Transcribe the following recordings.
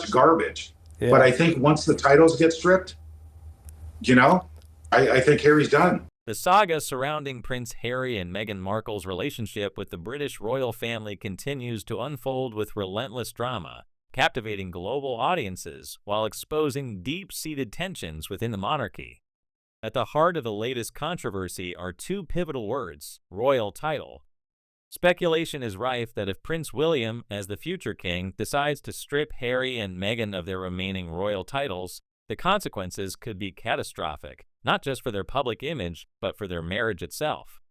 garbage. But Yeah. I think once the titles get stripped, you know, I think Harry's done. The saga surrounding Prince Harry and Meghan Markle's relationship with the British royal family continues to unfold with relentless drama, captivating global audiences while exposing deep-seated tensions within the monarchy. At the heart of the latest controversy are two pivotal words: royal title. Speculation is rife that if Prince William, as the future king, decides to strip Harry and Meghan of their remaining royal titles, the consequences could be catastrophic, not just for their public image, but for their marriage itself.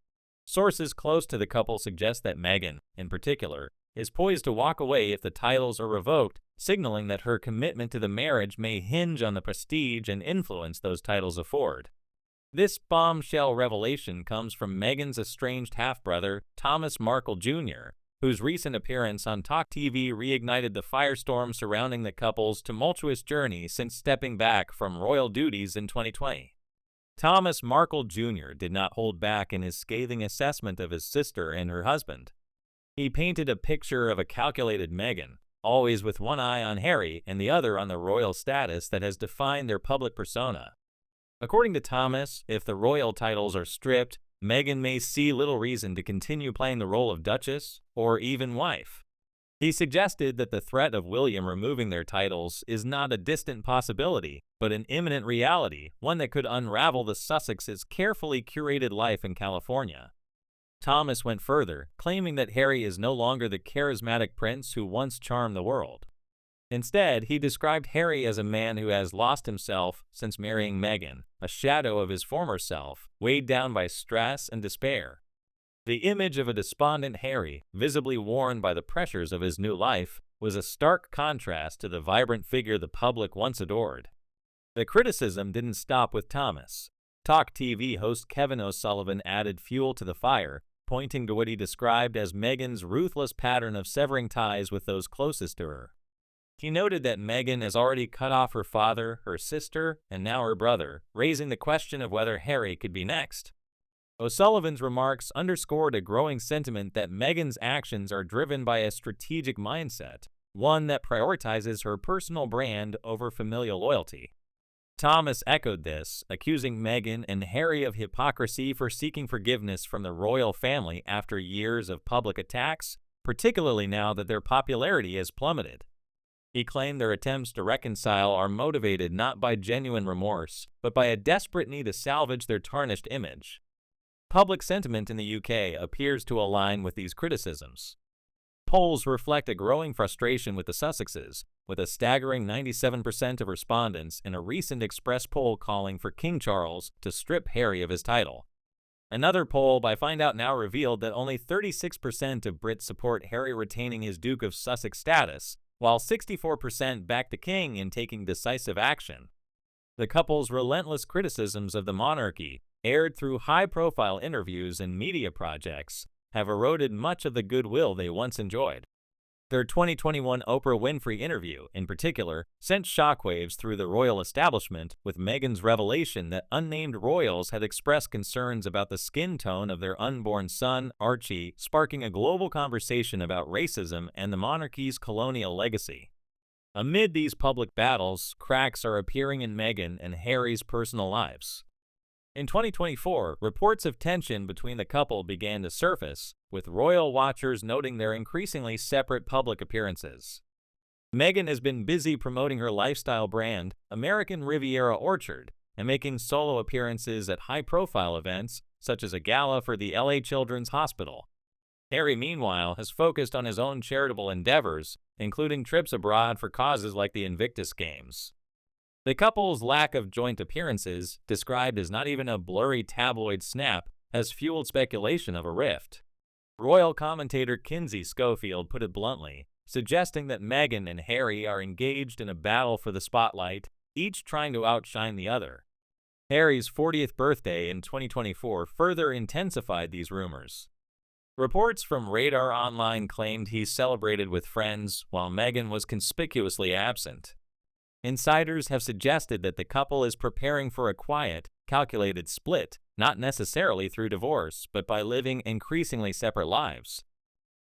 Sources close to the couple suggest that Meghan, in particular, is poised to walk away if the titles are revoked, signaling that her commitment to the marriage may hinge on the prestige and influence those titles afford. This bombshell revelation comes from Meghan's estranged half-brother, Thomas Markle Jr., whose recent appearance on Talk TV reignited the firestorm surrounding the couple's tumultuous journey since stepping back from royal duties in 2020. Thomas Markle Jr. did not hold back in his scathing assessment of his sister and her husband. He painted a picture of a calculated Meghan, always with one eye on Harry and the other on the royal status that has defined their public persona. According to Thomas, if the royal titles are stripped, Meghan may see little reason to continue playing the role of Duchess or even wife. He suggested that the threat of William removing their titles is not a distant possibility, but an imminent reality, one that could unravel the Sussexes' carefully curated life in California. Thomas went further, claiming that Harry is no longer the charismatic prince who once charmed the world. Instead, he described Harry as a man who has lost himself since marrying Meghan, a shadow of his former self, weighed down by stress and despair. The image of a despondent Harry, visibly worn by the pressures of his new life, was a stark contrast to the vibrant figure the public once adored. The criticism didn't stop with Thomas. Talk TV host Kevin O'Sullivan added fuel to the fire, pointing to what he described as Meghan's ruthless pattern of severing ties with those closest to her. He noted that Meghan has already cut off her father, her sister, and now her brother, raising the question of whether Harry could be next. O'Sullivan's remarks underscored a growing sentiment that Meghan's actions are driven by a strategic mindset, one that prioritizes her personal brand over familial loyalty. Thomas echoed this, accusing Meghan and Harry of hypocrisy for seeking forgiveness from the royal family after years of public attacks, particularly now that their popularity has plummeted. He claimed their attempts to reconcile are motivated not by genuine remorse, but by a desperate need to salvage their tarnished image. Public sentiment in the UK appears to align with these criticisms. Polls reflect a growing frustration with the Sussexes, with a staggering 97% of respondents in a recent Express poll calling for King Charles to strip Harry of his title. Another poll by Find Out Now revealed that only 36% of Brits support Harry retaining his Duke of Sussex status, while 64% back the king in taking decisive action. The couple's relentless criticisms of the monarchy, aired through high-profile interviews and media projects, have eroded much of the goodwill they once enjoyed. Their 2021 Oprah Winfrey interview, in particular, sent shockwaves through the royal establishment, with Meghan's revelation that unnamed royals had expressed concerns about the skin tone of their unborn son, Archie, sparking a global conversation about racism and the monarchy's colonial legacy. Amid these public battles, cracks are appearing in Meghan and Harry's personal lives. In 2024, reports of tension between the couple began to surface, with royal watchers noting their increasingly separate public appearances. Meghan has been busy promoting her lifestyle brand, American Riviera Orchard, and making solo appearances at high-profile events, such as a gala for the LA Children's Hospital. Harry, meanwhile, has focused on his own charitable endeavors, including trips abroad for causes like the Invictus Games. The couple's lack of joint appearances, described as not even a blurry tabloid snap, has fueled speculation of a rift. Royal commentator Kinsey Schofield put it bluntly, suggesting that Meghan and Harry are engaged in a battle for the spotlight, each trying to outshine the other. Harry's 40th birthday in 2024 further intensified these rumors. Reports from Radar Online claimed he celebrated with friends, while Meghan was conspicuously absent. Insiders have suggested that the couple is preparing for a quiet, calculated split, not necessarily through divorce, but by living increasingly separate lives.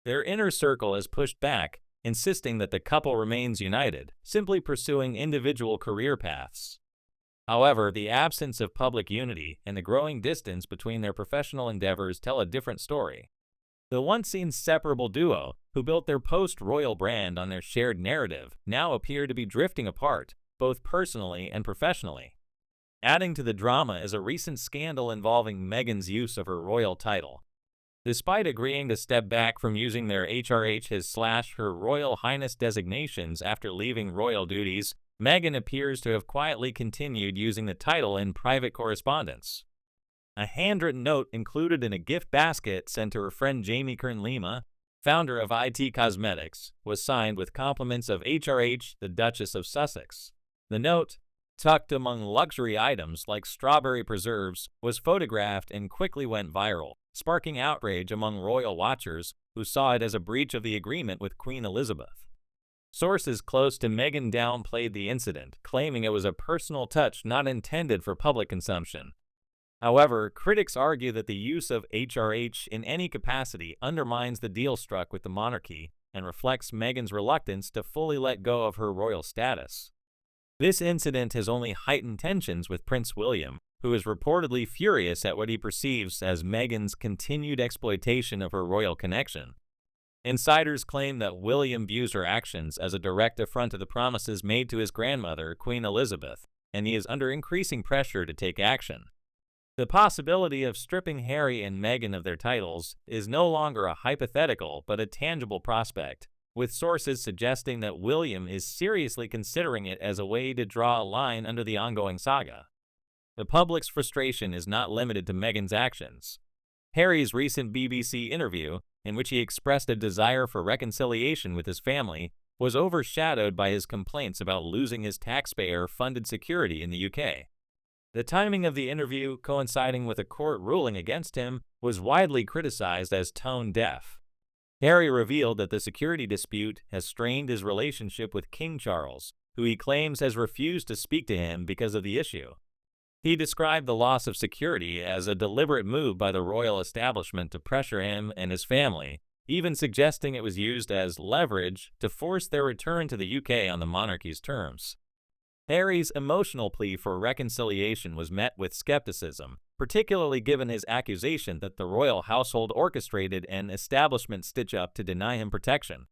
Their inner circle has pushed back, insisting that the couple remains united, simply pursuing individual career paths. However, the absence of public unity and the growing distance between their professional endeavors tell a different story. The once inseparable duo, who built their post-royal brand on their shared narrative, now appear to be drifting apart, both personally and professionally. Adding to the drama is a recent scandal involving Meghan's use of her royal title. Despite agreeing to step back from using their HRH/Her Royal Highness designations after leaving royal duties, Meghan appears to have quietly continued using the title in private correspondence. A handwritten note included in a gift basket sent to her friend Jamie Kern-Lima, founder of IT Cosmetics, was signed with compliments of HRH, the Duchess of Sussex. The note, tucked among luxury items like strawberry preserves, was photographed and quickly went viral, sparking outrage among royal watchers who saw it as a breach of the agreement with Queen Elizabeth. Sources close to Meghan downplayed the incident, claiming it was a personal touch not intended for public consumption. However, critics argue that the use of HRH in any capacity undermines the deal struck with the monarchy and reflects Meghan's reluctance to fully let go of her royal status. This incident has only heightened tensions with Prince William, who is reportedly furious at what he perceives as Meghan's continued exploitation of her royal connection. Insiders claim that William views her actions as a direct affront to the promises made to his grandmother, Queen Elizabeth, and he is under increasing pressure to take action. The possibility of stripping Harry and Meghan of their titles is no longer a hypothetical but a tangible prospect, with sources suggesting that William is seriously considering it as a way to draw a line under the ongoing saga. The public's frustration is not limited to Meghan's actions. Harry's recent BBC interview, in which he expressed a desire for reconciliation with his family, was overshadowed by his complaints about losing his taxpayer-funded security in the UK. The timing of the interview, coinciding with a court ruling against him, was widely criticized as tone-deaf. Harry revealed that the security dispute has strained his relationship with King Charles, who he claims has refused to speak to him because of the issue. He described the loss of security as a deliberate move by the royal establishment to pressure him and his family, even suggesting it was used as leverage to force their return to the UK on the monarchy's terms. Harry's emotional plea for reconciliation was met with skepticism, particularly given his accusation that the royal household orchestrated an establishment stitch-up to deny him protection.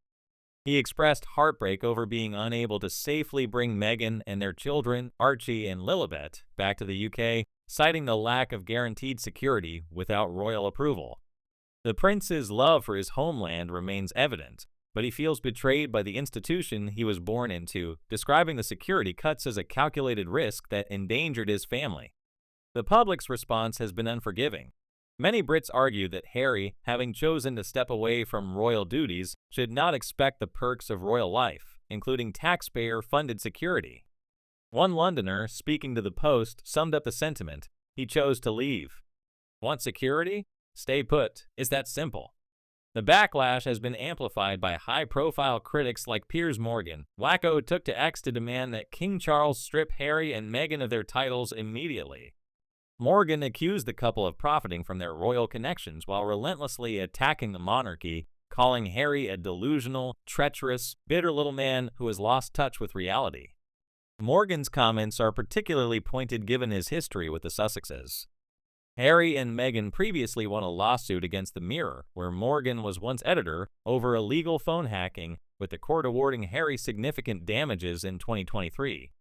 He expressed heartbreak over being unable to safely bring Meghan and their children, Archie and Lilibet, back to the UK, citing the lack of guaranteed security without royal approval. The prince's love for his homeland remains evident, but he feels betrayed by the institution he was born into, describing the security cuts as a calculated risk that endangered his family. The public's response has been unforgiving. Many Brits argue that Harry, having chosen to step away from royal duties, should not expect the perks of royal life, including taxpayer-funded security. One Londoner, speaking to the Post, summed up the sentiment: he chose to leave. Want security? Stay put. It's that simple. The backlash has been amplified by high-profile critics like Piers Morgan. Wacko took to X to demand that King Charles strip Harry and Meghan of their titles immediately. Morgan accused the couple of profiting from their royal connections while relentlessly attacking the monarchy, calling Harry a delusional, treacherous, bitter little man who has lost touch with reality. Morgan's comments are particularly pointed given his history with the Sussexes. Harry and Meghan previously won a lawsuit against the Mirror, where Morgan was once editor, over illegal phone hacking, with the court awarding Harry significant damages in 2023.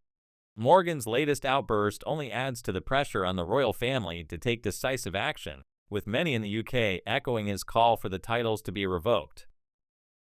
Morgan's latest outburst only adds to the pressure on the royal family to take decisive action, with many in the UK echoing his call for the titles to be revoked.